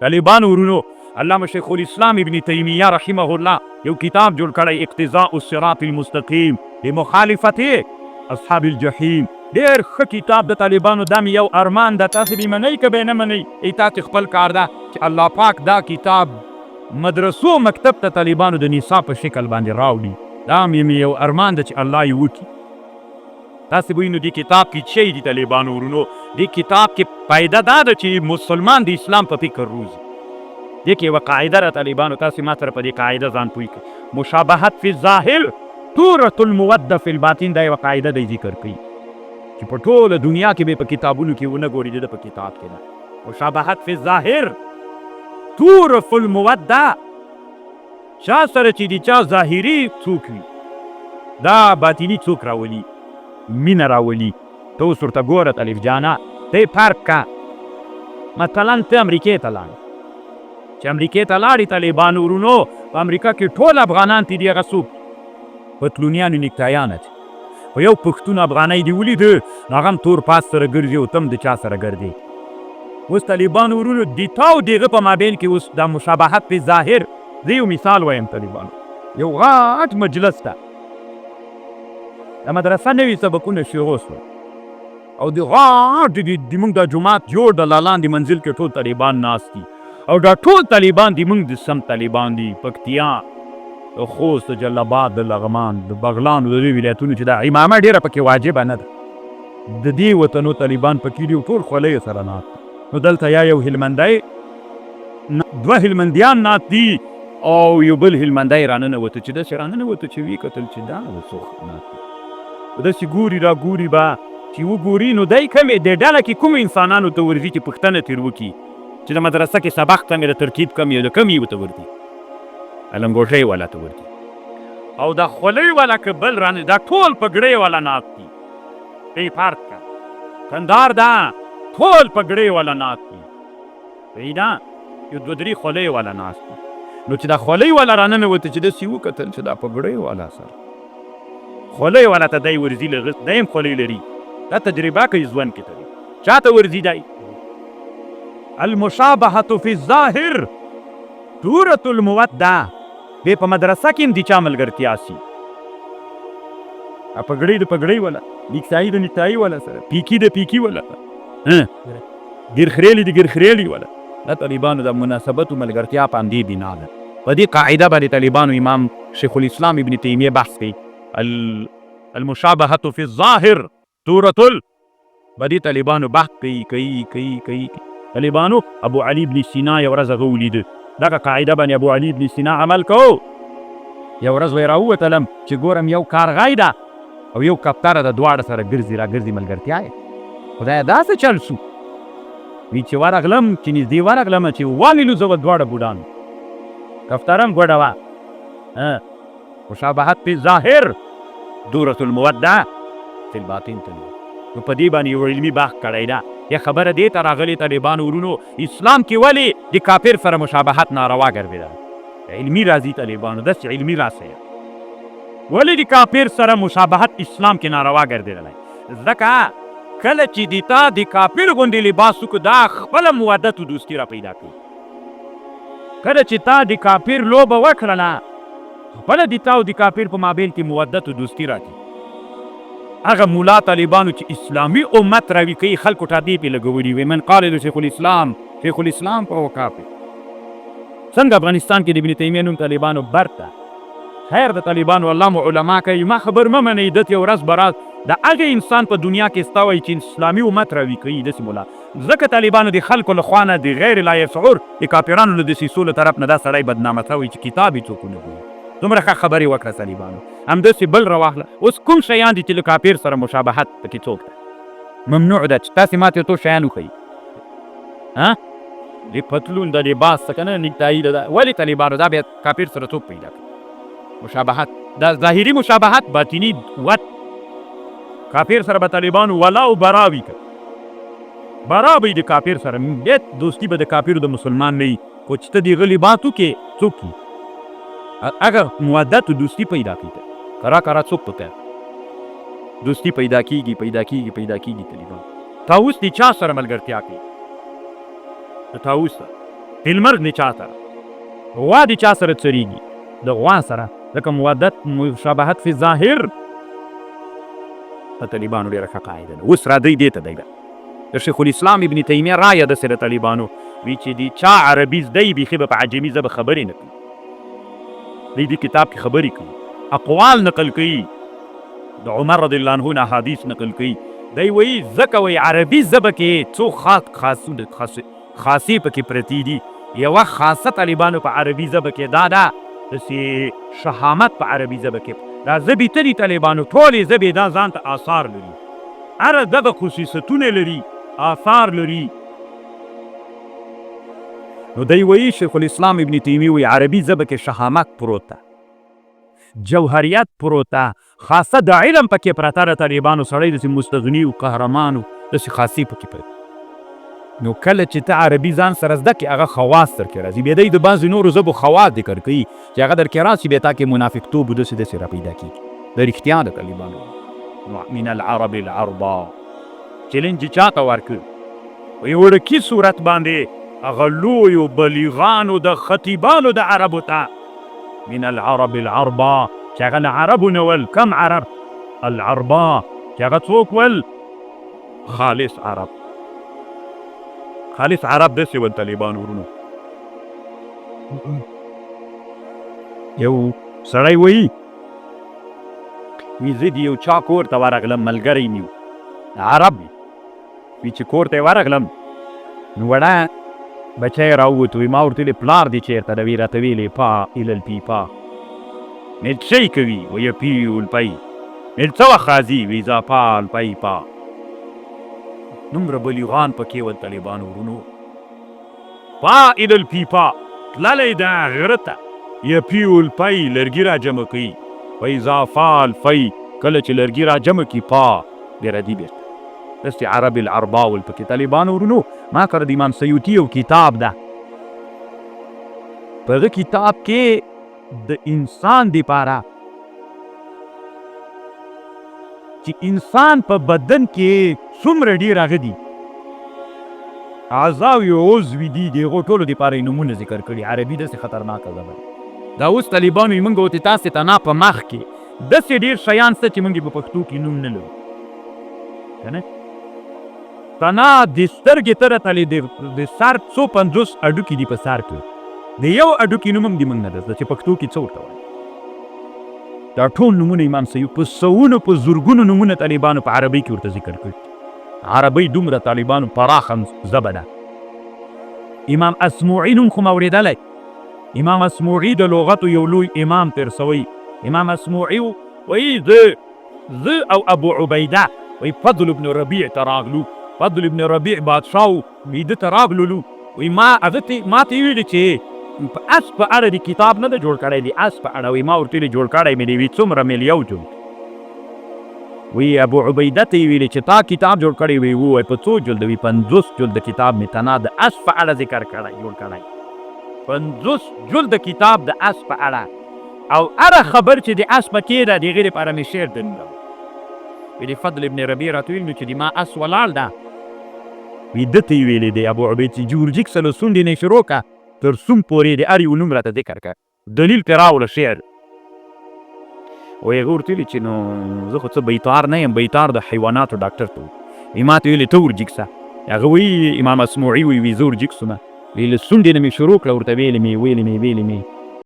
طالبانو ورونو علامه شیخ الاسلام ابن تیمیه رحمه الله یو کتاب جوړ کړی اقتضاء الصراط المستقیم لمخالفت اصحاب الجحیم. ډېر ښه کتاب د طالبانو. دا مې یو ارمان ده، تاسې به منئ که به نه منئ، تاسې خپل کار ده چې الله پاک دا کتاب مدرسو مکتب ته طالبانو د نصاب په شکل باندې راوړي. دا مې یو ارمان ده چې الله یې وکړي. تاسې به نو دې کتاب کې څه دي طالبانو ورونو؟ دې کتاب کې پایده دا ده چې مسلمان د اسلام په فکر روزي. دې کې یوه قاعده ده طالبانو، تاسې ما سره په دې قاعده ځان پوه کړئ. مشابهت فی الظاهر تورة الموده فی الباطن. دا یوه قاعده دی ذکر کوي چې په ټوله دنیا کې به په کتابونو کې ونه ګوري، د په کتاب کې ده. مشابهت فی الظاهر تورة الموده. چا سره چې د چا ظاهري څوک وي، دا باطني څوک راولي، مینه راولي. ته اوس ورته ګوره الف جانه، ته یې فرق کا. مثلا ته امریکې ته لاړې، چې امریکې ته لاړې طالبانو ورونو، په امریکا کې ټول افغانان تی دي هغه څوک پتلونیانو نیکتایان دي. خو یو پښتون افغانی دې ولیده نو هغه هم تور پاس سره ګرځي او ته هم د چا سره ګرځې. اوس طالبانو ورونو د تا او د هغه په مابین کې اوس دا مشابهت په ظاهر. زه یو مثال وایم طالبانو، یو غټ مجلس ده، د مدرسه نوي سبقونه شروع شول او د غټ د موږ د جومات جوړ د لالاندې منزل کې ټول طالبان ناست دي او دا ټول طالبان د موږ د سم طالبان دي، پکتیا، د خوست، د جلال آباد، د لغمان، د بغلان، د دې ولایتونو چې دا امامه ډېره پکې واجبه نه ده. د دې وطنو طالبان پکې دي او ټول خولۍ سره ناست. نو دلته یا یو هلمندی، دوه هلمندیان ناست دي او یو بل هلمندی راننوته چې داسې راننوته چې ویې کتل چې دا د څوک ناست دي. داسې ګوري را ګوري به چې وګوري نو دی کمې د ډله کې کوم انسانانو ته ورځي چې پوښتنه ترې وکړي چې د مدرسه کې سبق کم یې د ترکیب کم یې د کم یې ورته ورځي، لنګوټۍ والا ته ورځي او دا خولۍ والا که بل رانه دا ټول پګړۍ والا ناست دي. ای فرق کا کندهار دا ټول پګړۍ والا ناست دي، پیدا یو دوه درې خولۍ والا ناست دي. نو چې دا خولۍ والا راننوته چې داسې وکتل چې دا پګړۍ والا سره خولۍ والا ته دی ورځي لغس، دی هم خولۍ لري، دا تجربه کوي ژوند کې ترې چا ته ورځي دی. المشابهة فی الظاهر تورة الموده. بې په مدرسه کې هم د چا ملګرتیا سي، پګړۍ د پګړۍ والا، نیکتایي د نیکتایي والا سره، پیکي د پیکي والا، ګرخریلي د ګرخریلي والا. دا طالبانو د مناسبتو ملګرتیا په همدې بنا ده. په دې قاعده باندې طالبانو امام شیخ الاسلام ابن تیمیه بحث کوي. المشابهة فی الظاهر تورة بدی طالبانو بحث کوي. طالبانو ابو علي بن سینا یو ورځ هغه ولیده، دغه قاعده باندې ابو علي بن سینا عمل کو. یو ورځ وی راووتلم چې ګورم یو کارغی ده او یو کفتره د دواړه سره ګرځي را ګرځي ملګرتیا یې. خدایه داسې چل سو. وی چې ورغلم چې نږدې ورغلم چې واللو زه دواړه بوډان کفتره هم ګوډه وه. مشابهت فی ظاهر تورة الموده فی الباطن. نو په دې باندې یو علمي بحث کړی ده. یا خبره دې ته راغلې طالبانو ورونو اسلام کې ولې د کافر سره مشابهت ناروا ګرځېده؟ علمي راځي طالبانو، داسې علمي راسئ ولې د کافر سره مشابهت اسلام کې ناروا ګرځېدلی؟ ځکه کله چې د تا د کافر غوندې لباس وکړو دا خپله مودت و دوستي را پیدا کوي. کله چې تا د کافر لوبه وکړله خپله د تا او د کافر په مابین کې مودت و دوستي راځي. هغه مولا طالبانو چې اسلامي امت راوي کوي خلکو ته دې پې لګولي وي. من قال شیخ الاسلام فهو کافر. څنګه افغانستان کې د ابن تیمیه نوم طالبانو برته خیر د طالبانو الله مو علما کوي. ما خبر مه منئ دت یو ورځ به راز د هغه انسان په دنیا کې ستا وایي چې اسلامي امت راوي کوي داسې مولا. ځکه طالبانو د خلکو له خوا نه د غیر لا یشعور د کافرانو له دسیسو له طرف نه دا سړی بدنامه شوی چې کتاب یې څوک ونه ګوري. دومره ښه خبرې وکړه طالبانو. همداسې بل راواخله. اوس کوم شیان دي چې له کافر سره مشابهت پکې څوک ده؟ ممنوع ده چې تاسې ماته څو شیان وښیي. د پتلون د لباس څه که نه نیکتایي ده. ولې طالبانو دا بیا کافر سره څوک پیدا کړي؟ مشابهت دا ظاهري مشابهت، باطني ود. کافر سره به طالبانو ولا او برا وي که برا به یې د کافر سره بیا دوستي به د کافرو د مسلمان نه وي. خو چې ته د هغه لباس وکړې څوک وي اگر مودت و دوستی پیدا کیږي. کرا څوک پکې دوستی پیدا کیږي طالبان. طاووس د چا سره ملګرتیا کوي؟ د طاووس سره. فی المرغ د چا سره غوا د چا سره څریږي د غوا سره ځکه مودت مشابهت فی ظاهر د طالبانو ډېره ښه قاعده ده. اوس راځئ دې ته دی د شیخ الاسلام ابن تیمیه رایه داسې د طالبانو وی چې د چا عربي زده یي بیخي به په عجمي ژبه خبرې نه کوي. دی دې کتاب کې خبرې کوي، اقوال نقل کوي، د عمر رضی الله عنه نه احادیث نقل کوي. دی وایي ځکه وایي عربي ژبه کې څو خاصې پکې پرتې دي. یوه خاصه طالبانو په عربي ژبه کې دا ده داسې شهامت په عربي ژبه کې دا ژبې ته دي طالبانو ټولې ژبې دا ځان ته آثار لري، هره دغه خصوصیتونه لري، آثار لري. نو دی وایي شیخ الاسلام ابن تیمیه وایي عربي ژبه کې شهامت پروت ده، جوهریت پروت ده، خاصه د علم پکې پرته ده. طالبانو سړی داسې مستغني و قهرمان و داسې خاصې پکې پرته. نو کله چې ته عربي ځان سره زده کړې هغه خواص درکې راځي. بیا دی د بعضې نورو ژبو خواص ذکر کوي چې هغه درکې راشي بیا تا کې منافقتوب و داسې داسې راپیدا کېږي. د رښتیا د طالبانو من العرب العربا چیلنج چاته ورکړ په یو وړکي صورت باندې هغه لویو بلیغانو د خطیبانو د عربو ته من العرب العربا چې هغه له عربو نه ول. کم عرب؟ العربا چې هغه څوک ول؟ خالص عرب. خالص عرب داسې ول طالبانو ورونو. یو سړی وایي وی زه د یو چا کور ته ورغلم، ملګری مې و عرب وي چې کور ته یې ورغلم نو وړه بچی راووت وي ما ورته ویلې پلار دې چېرته ده؟ وی راته ویلې پا الی الپیپا. مې څه کوي؟ وی پی الپی. مې څه وخت راځي؟ وی زه پا الپی پا. نومره بلیغان پکې ول طالبانو ورونو. پا الی الپیپا تللی ده غره ته، یپی الپی لرګي را جمع کوي. فیضا فال فی کله چې لرګي را جمع کړي پا بیا ردي بیرته داسې عرب العربا ول پکې طالبانو ورونو. ما کره د امام سیوطي یو کتاب ده، په هغه کتاب کې د انسان دپاره چې انسان په بدن کې څومره ډېر هغه دي اعضاو یې عضوي دي د هغو ټولو دپاره یې نومونه ذکر کړي. عربي داسې خطرناکه ژبه دا اوس طالبانو یې موږ ورته تاسې ته نه په مخ کې داسې ډېر شیان شته چې موږ یې په پښتو کې نوم نه لرو که نه. تنا د سترګې ته راتلې د سر 150 هډوکي دي په سر کې، د یو هډوکي نوم هم د موږ نه ده زده چې پښتو کې څه ورته وایي. دا ټول نومونه امام سیوط په سوونو په زرګونو نومونه طالبانو په عربۍ کې ورته ذکر کړي. عربۍ دومره طالبانو پراخه ژبه ده. امام اسموعي نوم خو مو اورېدلی؟ امام اسموعي د لغتو یو لوی امام تېر سوی. امام اسموعي وایي زه او ابو عبیده وایي فضل ابن ربیع ته راغلو. فضل ابن ربیع بادشاه و میده ته راغللو. وایي ما ته ویلي چې په اس په اړه د کتاب نه ده جوړ کړی، د اس په اړه وایي ما ورته ویلي جوړ کړی مې دی. وایي څومره مې یو جلد. وایي ابو عبیده ته یې ویلي چې تا کتاب جوړ کړی؟ وایي ووایي په څو جلده؟ وایي 50 جلده کتاب مې تنا د اس په اړه ذکر کړی جوړ کړی. 50 جلده کتاب د اس په اړه او هره خبر چې د اس پکې ده د هغې دپاره مې شعر درلودم. ویلي فضل ابن ربیع راته ویل نو چې د ما اس ولاړ ده. وی ده ته یې ویلې دی ابو عبید چې جورجیک سره سونډې نه شروع که تر سوم پورې د هر یو نوم راته ذکر که دلیل پرې راوله شعر. وایي هغه ورته ویلي چې نو زه خو څه بیتار نه یم، بیتار د حیواناتو ډاکټر ته وایي. ما ته ویلې ته ورجیک سه. هغه وایي امام اسموعي وایي زه ورجیک سومه. ویلې سونډې نه مې شروع کړه ورته ویلې مې